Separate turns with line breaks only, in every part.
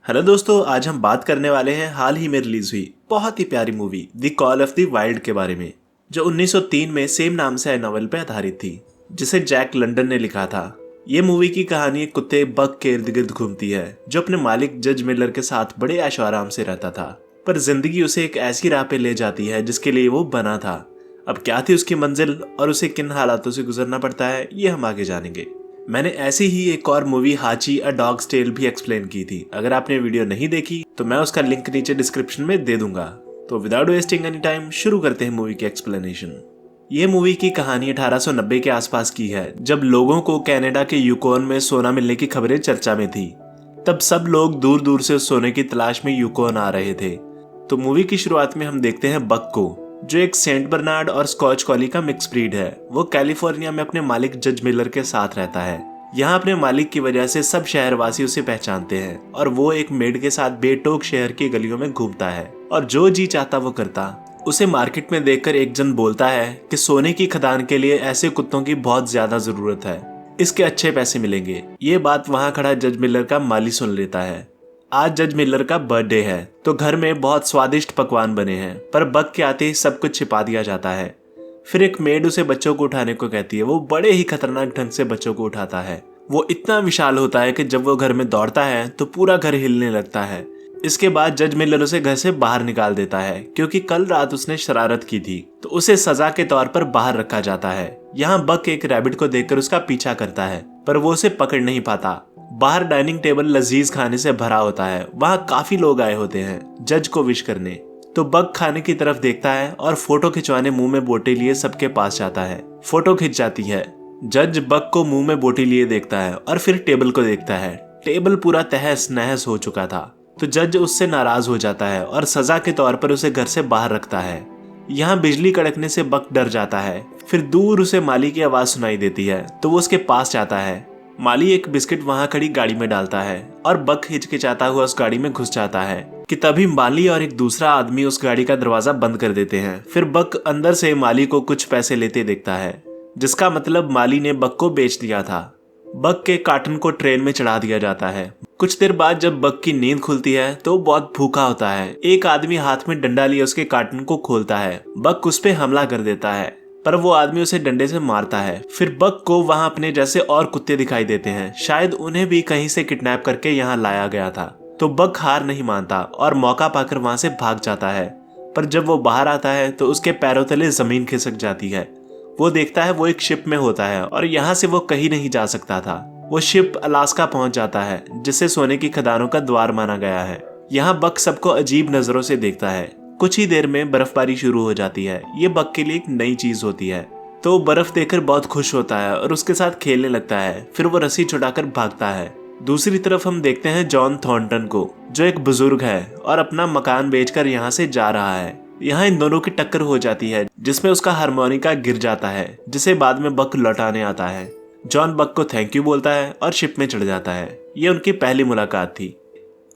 Hello दोस्तों, आज हम बात करने वाले हैं हाल ही में रिलीज हुई बहुत ही प्यारी movie the call of the wild के बारे में, जो 1903 में सेम नाम से आए नॉवेल पर आधारित थी, जिसे जैक लंडन ने लिखा था। ये मूवी की कहानी एक कुत्ते बक के इर्द गिर्द घूमती है, जो अपने मालिक जज मिलर के साथ बड़े ऐशो आराम से रहता था, पर जिंदगी उसे एक ऐसी राह पे ले जाती है जिसके लिए वो बना था। अब क्या थी उसकी मंजिल और उसे किन हालातों से गुजरना पड़ता है, ये हम आगे जानेंगे। मैंने ऐसी ही एक और मूवी हाची अ डॉग्स टेल भी एक्सप्लेन की थी। अगर आपने वीडियो नहीं देखी तो मैं उसका लिंक नीचे डिस्क्रिप्शन में दे दूंगा। तो विदाउट वेस्टिंग एनी टाइम शुरू करते हैं मूवी की एक्सप्लेनेशन। ये मूवी की कहानी 1890 के आसपास की है, जब लोगों को कनाडा के यूकोन में सोना मिलने की खबरें चर्चा में थी। तब सब लोग दूर दूर से उस सोने की तलाश में यूकोन आ रहे थे। तो मूवी की शुरुआत में हम देखते हैं बक को, जो एक सेंट बर्नार्ड और स्कॉच कॉली का मिक्स ब्रीड है। वो कैलिफोर्निया में अपने मालिक जज मिलर के साथ रहता है। यहाँ अपने मालिक की वजह से सब शहरवासी उसे पहचानते हैं और वो एक मेड के साथ बेटोक शहर की गलियों में घूमता है और जो जी चाहता वो करता। उसे मार्केट में देखकर एक जन बोलता है कि सोने की खदान के लिए ऐसे कुत्तों की बहुत ज्यादा जरूरत है, इसके अच्छे पैसे मिलेंगे। ये बात वहाँ खड़ा जज मिलर का माली सुन लेता है। आज जज मिलर का बर्थडे है, तो घर में बहुत स्वादिष्ट पकवान बने हैं, पर बक के आते ही सब कुछ छिपा दिया जाता है। फिर एक मेड उसे बच्चों को उठाने को कहती है। वो बड़े ही खतरनाक ढंग से बच्चों को उठाता है। वो इतना विशाल होता है कि जब वो घर में दौड़ता है तो पूरा घर हिलने लगता है। इसके बाद जज मिलर उसे घर से बाहर निकाल देता है, क्योंकि कल रात उसने शरारत की थी, तो उसे सजा के तौर पर बाहर रखा जाता है। यहाँ बक एक रैबिट को देखकर उसका पीछा करता है, पर वो उसे पकड़ नहीं पाता। बाहर डाइनिंग टेबल लजीज खाने से भरा होता है। वहाँ काफी लोग आए होते हैं जज को विश करने। तो बक खाने की तरफ देखता है और फोटो खिंचवाने मुंह में बोटी लिए सबके पास जाता है। फोटो खिंच जाती है। जज बक को मुंह में बोटी लिए देखता है और फिर टेबल को देखता है। टेबल पूरा तहस नहस हो चुका था। तो जज उससे नाराज हो जाता है और सजा के तौर पर उसे घर से बाहर रखता है। यहाँ बिजली कड़कने से बक डर जाता है। फिर दूर उसे माली की आवाज सुनाई देती है, तो वो उसके पास जाता है। माली एक बिस्किट वहां खड़ी गाड़ी में डालता है और बक हिचकिचाता हुआ उस गाड़ी में घुस जाता है कि तभी माली और एक दूसरा आदमी उस गाड़ी का दरवाजा बंद कर देते हैं। फिर बक अंदर से माली को कुछ पैसे लेते देखता है, जिसका मतलब माली ने बक को बेच दिया था। बक के कार्टन को ट्रेन में चढ़ा दिया जाता है। कुछ देर बाद जब बक की नींद खुलती है तो बहुत भूखा होता है। एक आदमी हाथ में डंडा लिए उसके कार्टन को खोलता है। बक उस पे हमला कर देता है, पर वो आदमी उसे डंडे से मारता है। फिर बक को वहां अपने जैसे और कुत्ते दिखाई देते हैं। शायद उन्हें भी कहीं से किडनैप करके यहाँ लाया गया था। तो बक हार नहीं मानता और मौका पाकर वहां से भाग जाता है। पर जब वो बाहर आता है तो उसके पैरों तले जमीन खिसक जाती है। वो देखता है वो एक शिप में होता है और यहाँ से वो कहीं नहीं जा सकता था। वो शिप अलास्का पहुंच जाता है, जिसे सोने की खदानों का द्वार माना गया है। यहाँ बक सबको अजीब नजरों से देखता है। कुछ ही देर में बर्फबारी शुरू हो जाती है। ये बक के लिए एक नई चीज होती है, तो वो बर्फ देखकर बहुत खुश होता है और उसके साथ खेलने लगता है। फिर वो रस्सी छुड़ाकर भागता है। दूसरी तरफ हम देखते हैं जॉन थॉर्नटन को, जो एक बुजुर्ग है और अपना मकान बेचकर यहाँ से जा रहा है। यहाँ इन दोनों की टक्कर हो जाती है, जिसमें उसका हारमोनिका गिर जाता है, जिसे बाद में बक लौटाने आता है। जॉन बक को थैंक यू बोलता है और शिप में चढ़ जाता है। ये उनकी पहली मुलाकात थी।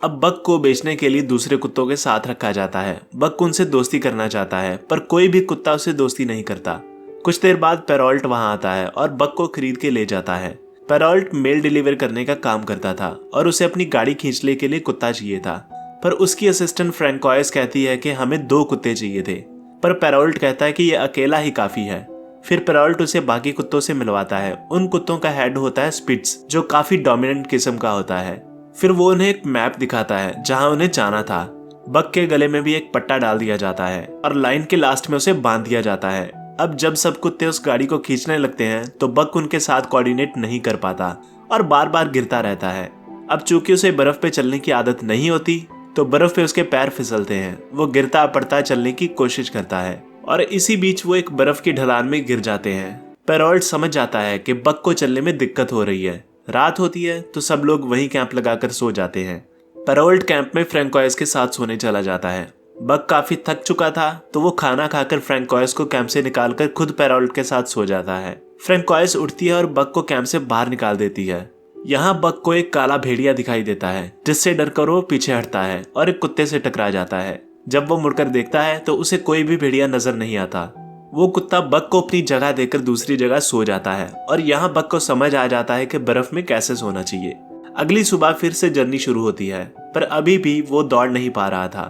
अब बक को बेचने के लिए दूसरे कुत्तों के साथ रखा जाता है। बक उनसे दोस्ती करना चाहता है, पर कोई भी कुत्ता उससे दोस्ती नहीं करता। कुछ देर बाद पेरोल्ट वहां आता है और बक को खरीद के ले जाता है। पेरोल्ट मेल डिलीवर करने का काम करता था और उसे अपनी गाड़ी खींचने के लिए कुत्ता चाहिए था, पर उसकी असिस्टेंट फ्रैंकोइस कहती है कि हमें 2 कुत्ते चाहिए थे, पर पेरोल्ट कहता है कि ये अकेला ही काफी है। फिर पेरोल्ट उसे बाकी कुत्तों से मिलवाता है। उन कुत्तों का हेड होता है स्पिट्स, जो काफी डोमिनेंट किस्म का होता है। फिर वो उन्हें एक मैप दिखाता है जहां उन्हें जाना था। बक के गले में भी एक पट्टा डाल दिया जाता है और लाइन के लास्ट में उसे बांध दिया जाता है। अब जब सब कुत्ते उस गाड़ी को खींचने लगते हैं तो बक उनके साथ कोऑर्डिनेट नहीं कर पाता और बार बार गिरता रहता है। अब चूंकि उसे बर्फ पे चलने की आदत नहीं होती, तो बर्फ पे उसके पैर फिसलते हैं। वो गिरता पड़ता चलने की कोशिश करता है और इसी बीच वो एक बर्फ की ढलान में गिर जाते हैं। पेरोल्ट समझ जाता है कि बक को चलने में दिक्कत हो रही है। रात होती है तो सब लोग वहीं कैंप लगाकर सो जाते हैं। पेरोल्ट कैंप में फ्रैंकोइस के साथ सोने चला जाता है। बक काफी थक चुका था, तो वो खाना खाकर फ्रैंकोइस को कैंप से निकालकर खुद पेरोल्ट के साथ सो जाता है। फ्रैंकोइस उठती है और बक को कैंप से बाहर निकाल देती है। यहाँ बक को एक काला भेड़िया दिखाई देता है, जिससे डरकर वो पीछे हटता है और एक कुत्ते से टकरा जाता है। जब वो मुड़कर देखता है तो उसे कोई भी भेड़िया नजर नहीं आता। वो कुत्ता बक को अपनी जगह देकर दूसरी जगह सो जाता है और यहाँ बक को समझ आ जाता है कि बर्फ में कैसे सोना चाहिए। अगली सुबह फिर से जर्नी शुरू होती है, पर अभी भी वो दौड़ नहीं पा रहा था।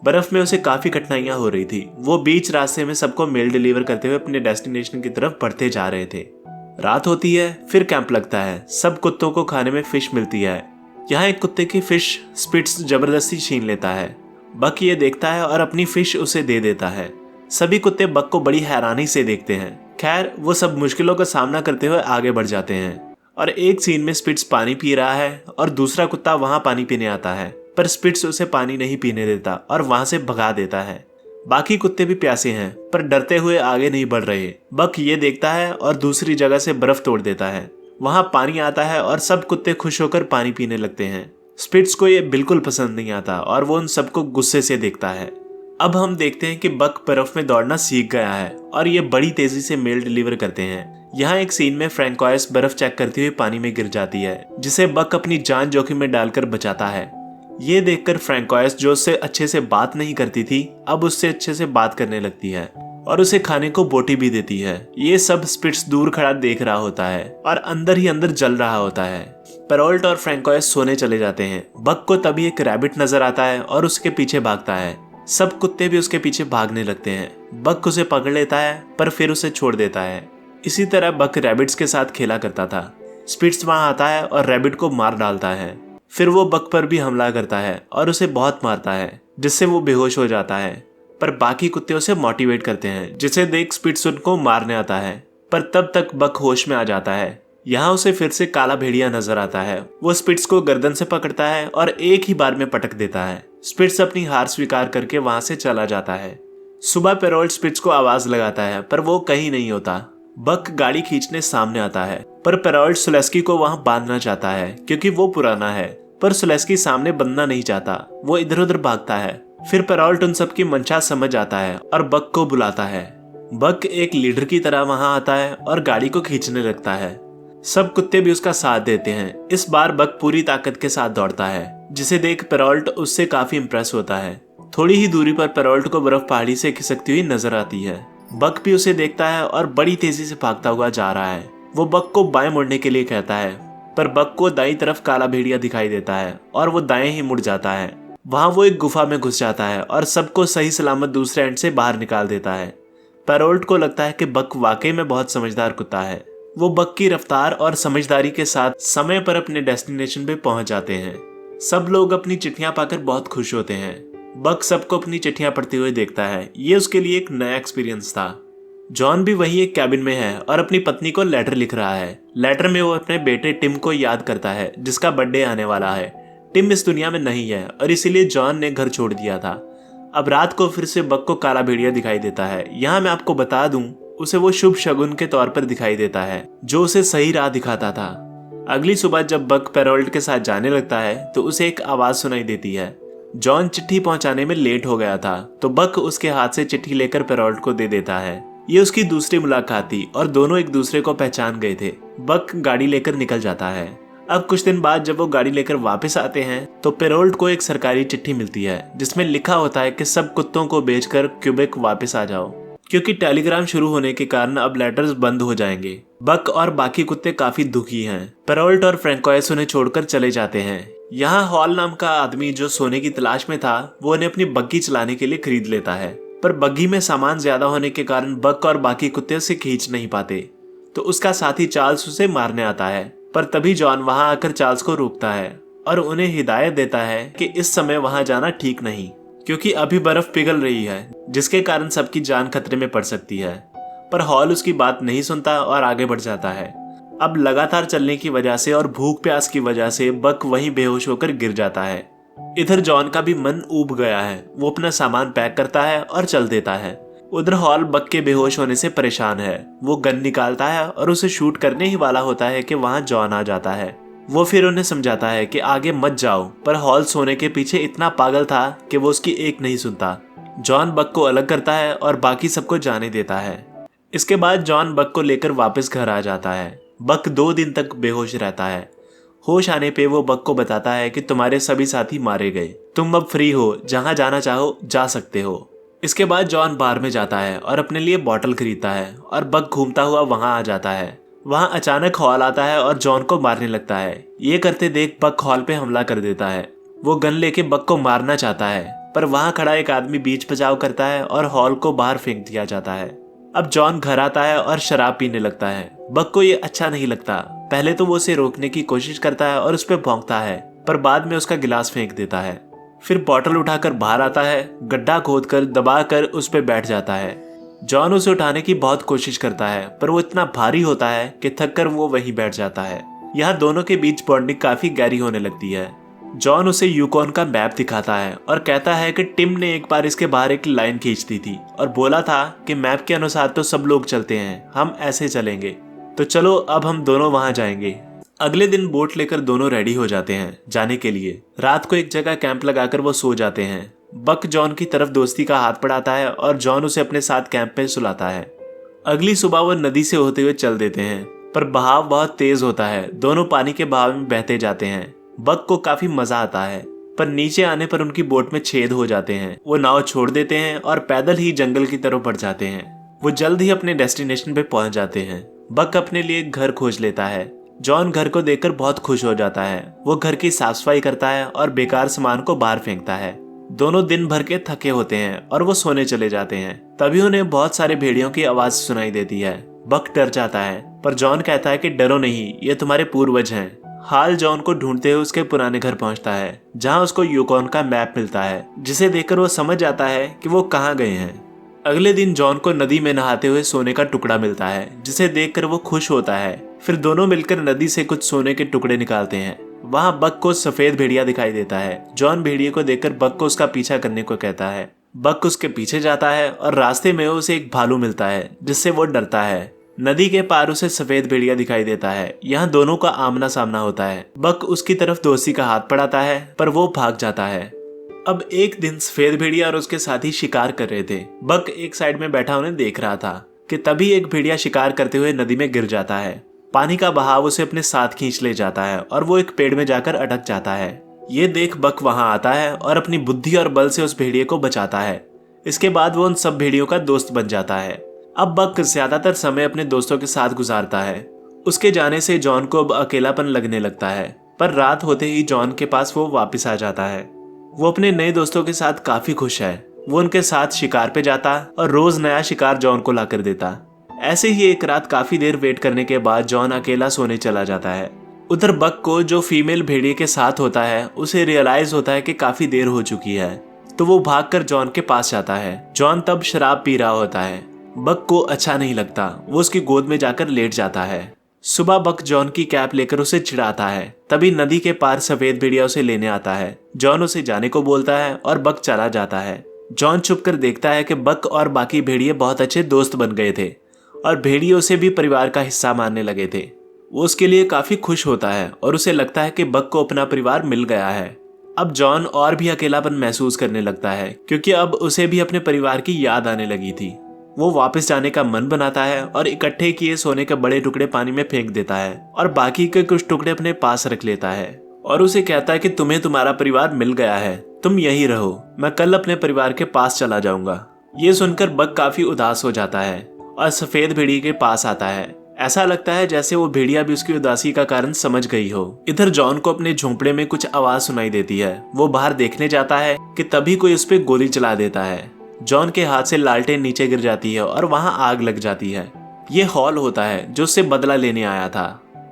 बर्फ में उसे काफी कठिनाइयां हो रही थी। वो बीच रास्ते में सबको मेल डिलीवर करते हुए अपने डेस्टिनेशन की तरफ बढ़ते जा रहे थे। रात होती है, फिर कैंप लगता है। सब कुत्तों को खाने में फिश मिलती है। यहाँ एक कुत्ते की फिश स्पिट्स जबरदस्ती छीन लेता है। बक ये देखता है और अपनी फिश उसे दे देता है। सभी कुत्ते बक को बड़ी हैरानी से देखते हैं। खैर, वो सब मुश्किलों का सामना करते हुए आगे बढ़ जाते हैं और एक सीन में स्पिट्स पानी पी रहा है और दूसरा कुत्ता वहां पानी पीने आता है, पर स्पिट्स उसे पानी नहीं पीने देता और वहां से भगा देता है। बाकी कुत्ते भी प्यासे हैं, पर डरते हुए आगे नहीं बढ़ रहे। बक ये देखता है और दूसरी जगह से बर्फ तोड़ देता है। वहां पानी आता है और सब कुत्ते खुश होकर पानी पीने लगते हैं। स्पिट्स को ये बिल्कुल पसंद नहीं आता और वो उन सबको गुस्से से देखता है। अब हम देखते हैं कि बक बर्फ में दौड़ना सीख गया है और ये बड़ी तेजी से मेल डिलीवर करते हैं। यहाँ एक सीन में फ्रैंकोइस बर्फ चेक करते हुए पानी में गिर जाती है, जिसे बक अपनी जान जोखिम में डालकर बचाता है। ये देखकर फ्रैंकोइस, जो उससे अच्छे से बात नहीं करती थी, अब उससे अच्छे से बात करने लगती है और उसे खाने को बोटी भी देती है। ये सब स्पिट्स दूर खड़ा देख रहा होता है और अंदर ही अंदर जल रहा होता है। पेरोल्ट और फ्रैंकोइस सोने चले जाते हैं। बक को तभी एक रैबिट नजर आता है और उसके पीछे भागता है। सब कुत्ते भी उसके पीछे भागने लगते हैं। बक उसे पकड़ लेता है, पर फिर उसे छोड़ देता है। इसी तरह बक रैबिट्स के साथ खेला करता था। स्पिट्स वहां आता है और रैबिट को मार डालता है। फिर वो बक पर भी हमला करता है और उसे बहुत मारता है, जिससे वो बेहोश हो जाता है। पर बाकी कुत्ते उसे मोटिवेट करते हैं, जिसे देख स्पिट्स उनको मारने आता है। पर तब तक बक होश में आ जाता है। यहाँ उसे फिर से काला भेड़िया नजर आता है। वो स्पिट्स को गर्दन से पकड़ता है और एक ही बार में पटक देता है। स्पिट्स अपनी हार स्वीकार करके वहां से चला जाता है। सुबह पेरोल्ट स्पिट्स को आवाज लगाता है, पर वो कहीं नहीं होता। बक गाड़ी खींचने सामने आता है, पर पेरोल्ट सुलेस्की को वहां बांधना चाहता है क्योंकि वो पुराना है। पर सुलेस्की सामने बंधना नहीं चाहता। वो इधर उधर भागता है। फिर पेरोल्ट उन सबकी मंशा समझ आता है और बक को बुलाता है। बक एक लीडर की तरह वहां आता है और गाड़ी को खींचने लगता है। सब कुत्ते भी उसका साथ देते हैं। इस बार बक पूरी ताकत के साथ दौड़ता है, जिसे देख पेरोल्ट उससे काफी इंप्रेस होता है। थोड़ी ही दूरी पर पेरोल्ट को बर्फ पहाड़ी से खिसकती हुई नजर आती है। बक भी उसे देखता है और बड़ी तेजी से भागता हुआ जा रहा है। वो बक को बाएं मुड़ने के लिए कहता है, पर बक को दाईं तरफ काला भेड़िया दिखाई देता है और वो दाएं ही मुड़ जाता है। वहां वो एक गुफा में घुस जाता है और सबको सही सलामत दूसरे एंड से बाहर निकाल देता है। पेरोल्ट को लगता है कि बक वाकई में बहुत समझदार कुत्ता है। वो बक की रफ्तार और समझदारी के साथ समय पर अपने डेस्टिनेशन पे पहुंच जाते हैं। सब लोग अपनी चिट्ठियां पाकर बहुत खुश होते हैं। बक सबको अपनी चिट्ठियां पढ़ते हुए देखता है। ये उसके लिए एक नया एक्सपीरियंस था। जॉन भी वही एक कैबिन में है और अपनी पत्नी को लेटर लिख रहा है। लेटर में वो अपने बेटे टिम को याद करता है, जिसका बर्थडे आने वाला है। टिम इस दुनिया में नहीं है और इसीलिए जॉन ने घर छोड़ दिया था। अब रात को फिर से बक को काला भेड़िया दिखाई देता है। यहाँ मैं आपको बता दूं, उसे वो शुभ शगुन के तौर पर दिखाई देता है, जो उसे सही राह दिखाता था। अगली सुबह जब बक पेरोल्ट के साथ जाने लगता है तो उसे एक आवाज सुनाई देती है। जॉन चिट्ठी पहुंचाने में लेट हो गया था, तो बक उसके हाथ से चिट्ठी लेकर पेरोल्ट को दे देता है। ये उसकी दूसरी मुलाकात थी और दोनों एक दूसरे को पहचान गए थे। बक गाड़ी लेकर निकल जाता है। अब कुछ दिन बाद जब वो गाड़ी लेकर वापस आते हैं तो पेरोल्ट को एक सरकारी चिट्ठी मिलती है, जिसमें लिखा होता है कि सब कुत्तों को बेचकर क्यूबेक वापस आ जाओ, क्योंकि टेलीग्राम शुरू होने के कारण अब लेटर्स बंद हो जाएंगे। बक और बाकी कुत्ते काफी दुखी हैं। पेरोल्ट और फ्रैंकोइस उन्हें छोड़कर चले जाते हैं। यहाँ हॉल नाम का आदमी, जो सोने की तलाश में था, वो उन्हें अपनी बग्गी चलाने के लिए खरीद लेता है। पर बग्गी में सामान ज्यादा होने के कारण बक और बाकी कुत्ते उसे खींच नहीं पाते, तो उसका साथी चार्ल्स उसे मारने आता है। पर तभी जॉन वहां आकर चार्ल्स को रोकता है और उन्हें हिदायत देता है कि इस समय वहां जाना ठीक नहीं, क्योंकि अभी बर्फ पिघल रही है, जिसके कारण सबकी जान खतरे में पड़ सकती है। पर हॉल उसकी बात नहीं सुनता और आगे बढ़ जाता है। अब लगातार चलने की वजह से और भूख प्यास की वजह से बक वहीं बेहोश होकर गिर जाता है। इधर जॉन का भी मन ऊब गया है। वो अपना सामान पैक करता है और चल देता है। उधर हॉल बक के बेहोश होने से परेशान है। वो गन निकालता है और उसे शूट करने ही वाला होता है कि वहां जॉन आ जाता है। वो फिर उन्हें समझाता है कि आगे मत जाओ, पर हॉल सोने के पीछे इतना पागल था कि वो उसकी एक नहीं सुनता। जॉन बक को अलग करता है और बाकी सबको जाने देता है। इसके बाद जॉन बक को लेकर वापस घर आ जाता है। बक 2 दिन तक बेहोश रहता है। होश आने पे वो बक को बताता है कि तुम्हारे सभी साथी मारे गए, तुम अब फ्री हो, जहां जाना चाहो जा सकते हो। इसके बाद जॉन बार में जाता है और अपने लिए बॉटल खरीदता है और बक घूमता हुआ वहां आ जाता है। वहाँ अचानक हॉल आता है और जॉन को मारने लगता है। ये करते देख बक हॉल पे हमला कर देता है। वो गन लेके बक को मारना चाहता है, पर वहाँ खड़ा एक आदमी बीच बचाव करता है और हॉल को बाहर फेंक दिया जाता है। अब जॉन घर आता है और शराब पीने लगता है। बक को ये अच्छा नहीं लगता। पहले तो वो उसे रोकने की कोशिश करता है और उस पर भौंकता है, पर बाद में उसका गिलास फेंक देता है। फिर बॉटल उठाकर बाहर आता है, गड्ढा खोदकर दबाकर उस पर बैठ जाता है। जॉन उसे उठाने की बहुत कोशिश करता है, पर वो इतना भारी होता है कि थककर वो वहीं बैठ जाता है। यहाँ दोनों के बीच बॉन्डिंग काफी गहरी होने लगती है। जॉन उसे यूकॉन का मैप दिखाता है और कहता है कि टिम ने एक बार इसके बाहर एक लाइन खींच दी थी और बोला था कि मैप के अनुसार तो सब लोग चलते हैं, हम ऐसे चलेंगे, तो चलो अब हम दोनों वहां जाएंगे। अगले दिन बोट लेकर दोनों रेडी हो जाते हैं जाने के लिए। रात को एक जगह कैंप लगाकर वो सो जाते हैं। बक जॉन की तरफ दोस्ती का हाथ बढ़ाता है और जॉन उसे अपने साथ कैंप में सुलाता है। अगली सुबह वो नदी से होते हुए चल देते हैं, पर बहाव बहुत तेज होता है। दोनों पानी के बहाव में बहते जाते हैं। बक को काफी मजा आता है, पर नीचे आने पर उनकी बोट में छेद हो जाते हैं। वो नाव छोड़ देते हैं और पैदल ही जंगल की तरफ बढ़ जाते हैं। वो जल्द ही अपने डेस्टिनेशन पे पहुंच जाते हैं। बक अपने लिए एक घर खोज लेता है। जॉन घर को देखकर बहुत खुश हो जाता है। वो घर की साफ सफाई करता है और बेकार सामान को बाहर फेंकता है। दोनों दिन भर के थके होते हैं और वो सोने चले जाते हैं। तभी उन्हें बहुत सारे भेड़ियों की आवाज सुनाई देती है। बक डर जाता है, पर जॉन कहता है कि डरो नहीं, ये तुम्हारे पूर्वज हैं। हाल जॉन को ढूंढते हुए उसके पुराने घर पहुंचता है, जहां उसको यूकॉन का मैप मिलता है, जिसे देखकर वो समझ जाता है कि वो कहाँ गए हैं। अगले दिन जॉन को नदी में नहाते हुए सोने का टुकड़ा मिलता है, जिसे देखकर वो खुश होता है। फिर दोनों मिलकर नदी से कुछ सोने के टुकड़े निकालते हैं। वहाँ बक को सफेद भेड़िया दिखाई देता है। जॉन भेड़िए को देखकर बक को उसका पीछा करने को कहता है। बक उसके पीछे जाता है और रास्ते में उसे एक भालू मिलता है, जिससे वो डरता है। नदी के पार उसे सफेद भेड़िया दिखाई देता है। यहाँ दोनों का आमना सामना होता है। बक उसकी तरफ दोस्ती का हाथ बढ़ाता है, पर वो भाग जाता है। अब एक दिन सफेद भेड़िया और उसके साथी शिकार कर रहे थे। बक एक साइड में बैठा उन्हें देख रहा था कि तभी एक भेड़िया शिकार करते हुए नदी में गिर जाता है। पानी का बहाव उसे अपने साथ खींच ले जाता है और वो एक पेड़ में जाकर अटक जाता है। ये देख बक वहां आता है और अपनी बुद्धि और बल से उस भेड़िए को बचाता है। इसके बाद वो उन सब भेड़ियों का दोस्त बन जाता है। अब बक ज्यादातर समय अपने दोस्तों के साथ गुजारता है। उसके जाने से जॉन को अब अकेलापन लगने लगता है, पर रात होते ही जॉन के पास वो वापस आ जाता है। वो अपने नए दोस्तों के साथ काफी खुश है। वो उनके साथ शिकार पे जाता और रोज नया शिकार जॉन को ला कर देता। ऐसे ही एक रात काफी देर वेट करने के बाद जॉन अकेला सोने चला जाता है। उधर बक को, जो फीमेल भेड़िए के साथ होता है, उसे रियलाइज होता है कि काफी देर हो चुकी है, तो वो भागकर जॉन के पास जाता है। जॉन तब शराब पी रहा होता है। बक को अच्छा नहीं लगता। वो उसकी गोद में जाकर लेट जाता है। सुबह बक जॉन की कैप लेकर उसे चिढ़ाता है। तभी नदी के पार सफेद भेड़िया उसे लेने आता है। जॉन उसे जाने को बोलता है और बक चला जाता है। जॉन छुप कर देखता है कि बक और बाकी भेड़िए बहुत अच्छे दोस्त बन गए थे और भेड़िए उसे भी परिवार का हिस्सा मानने लगे थे। वो उसके लिए काफी खुश होता है और उसे लगता है कि बक को अपना परिवार मिल गया है। अब जॉन और भी अकेलापन महसूस करने लगता है, क्योंकि अब उसे भी अपने परिवार की याद आने लगी थी। वो वापस जाने का मन बनाता है और इकट्ठे किए सोने के बड़े टुकड़े पानी में फेंक देता है और बाकी के कुछ टुकड़े अपने पास रख लेता है और उसे कहता है कि तुम्हें तुम्हारा परिवार मिल गया है, तुम यही रहो, मैं कल अपने परिवार के पास चला जाऊंगा। ये सुनकर बक काफी उदास हो जाता है और सफेद भेड़िए के पास आता है। ऐसा लगता है जैसे वो भेड़िया भी उसकी उदासी का कारण समझ गई हो। इधर जॉन को अपने झोंपड़े में कुछ आवाज सुनाई देती है। वो बाहर देखने जाता है कि तभी कोई उस पर गोली चला देता है। जॉन के हाथ से लालटेन नीचे गिर जाती है और वहां आग लग जाती है। ये हॉल होता है जो उससे बदला लेने आया था।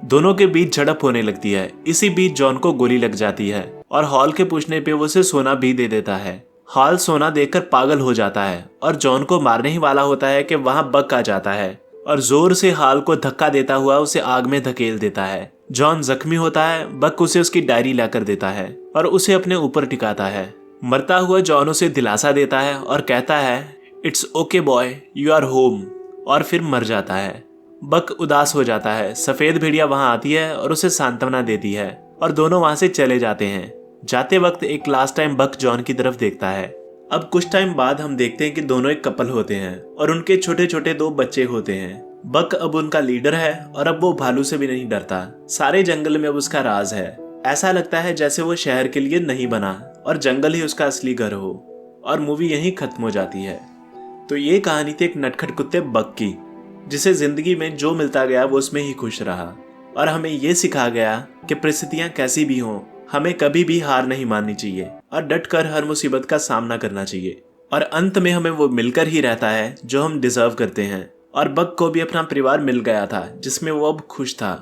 दोनों के बीच झड़प होने लगती है। इसी बीच जॉन को गोली लग जाती है और हॉल के पूछने पे वो उसे सोना भी दे देता है। हॉल सोना देखकर पागल हो जाता है और जॉन को मारने ही वाला होता है कि वहां बक आ जाता है और जोर से हॉल को धक्का देता हुआ उसे आग में धकेल देता है। जॉन जख्मी होता है। बक उसे उसकी डायरी लाकर देता है और उसे अपने ऊपर टिकाता है। मरता हुआ जॉन उसे दिलासा देता है और कहता है, it's okay boy, you are home, और फिर मर जाता है। बक उदास हो जाता है। सफेद भेड़िया वहां आती है और उसे सांत्वना देती है और दोनों वहां से चले जाते हैं। जाते वक्त एक लास्ट टाइम बक जॉन की तरफ देखता है। अब कुछ टाइम बाद हम देखते हैं कि दोनों एक कपल होते हैं और उनके छोटे छोटे 2 बच्चे होते हैं। बक अब उनका लीडर है और अब वो भालू से भी नहीं डरता। सारे जंगल में अब उसका राज है। ऐसा लगता है जैसे वो शहर के लिए नहीं बना और जंगल ही उसका असली घर हो। और मूवी यहीं खत्म हो जाती है। तो ये कहानी थी एक नटखट कुत्ते बक की। जिसे जिंदगी में जो मिलता गया वो उसमें ही खुश रहा। और हमें ये सिखा गया कि परिस्थितियां कैसी भी हों, हमें कभी भी हार नहीं माननी चाहिए और डट कर हर मुसीबत का सामना करना चाहिए। और अंत में हमें वो मिलकर ही रहता है जो हम डिजर्व करते हैं। और बग को भी अपना परिवार मिल गया था जिसमें वो अब खुश था।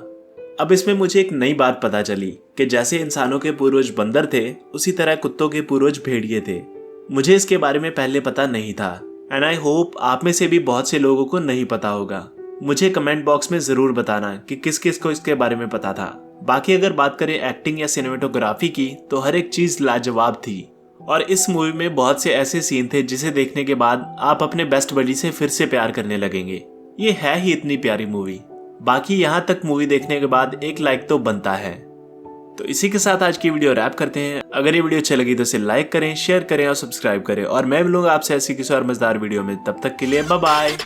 अब इसमें मुझे एक नई बात पता चली कि जैसे इंसानों के पूर्वज बंदर थे, उसी तरह कुत्तों के पूर्वज भेड़िए थे। मुझे इसके बारे में पहले पता नहीं था एंड आई होप आप में से भी बहुत से लोगों को नहीं पता होगा। मुझे कमेंट बॉक्स में जरूर बताना कि किस किस को इसके बारे में पता था। बाकी अगर बात करें एक्टिंग या सिनेमेटोग्राफी की तो हर एक चीज लाजवाब थी। और इस मूवी में बहुत से ऐसे सीन थे जिसे देखने के बाद आप अपने बेस्ट बडी से फिर से प्यार करने लगेंगे। ये है ही इतनी प्यारी मूवी। बाकी यहाँ तक मूवी देखने के बाद एक लाइक तो बनता है। तो इसी के साथ आज की वीडियो रैप करते हैं। अगर ये वीडियो अच्छी लगी तो इसे लाइक करें, शेयर करें और सब्सक्राइब करें। और मैं मिलूंगा आपसे ऐसी किसी और मजेदार वीडियो में। तब तक के लिए बाय बाय।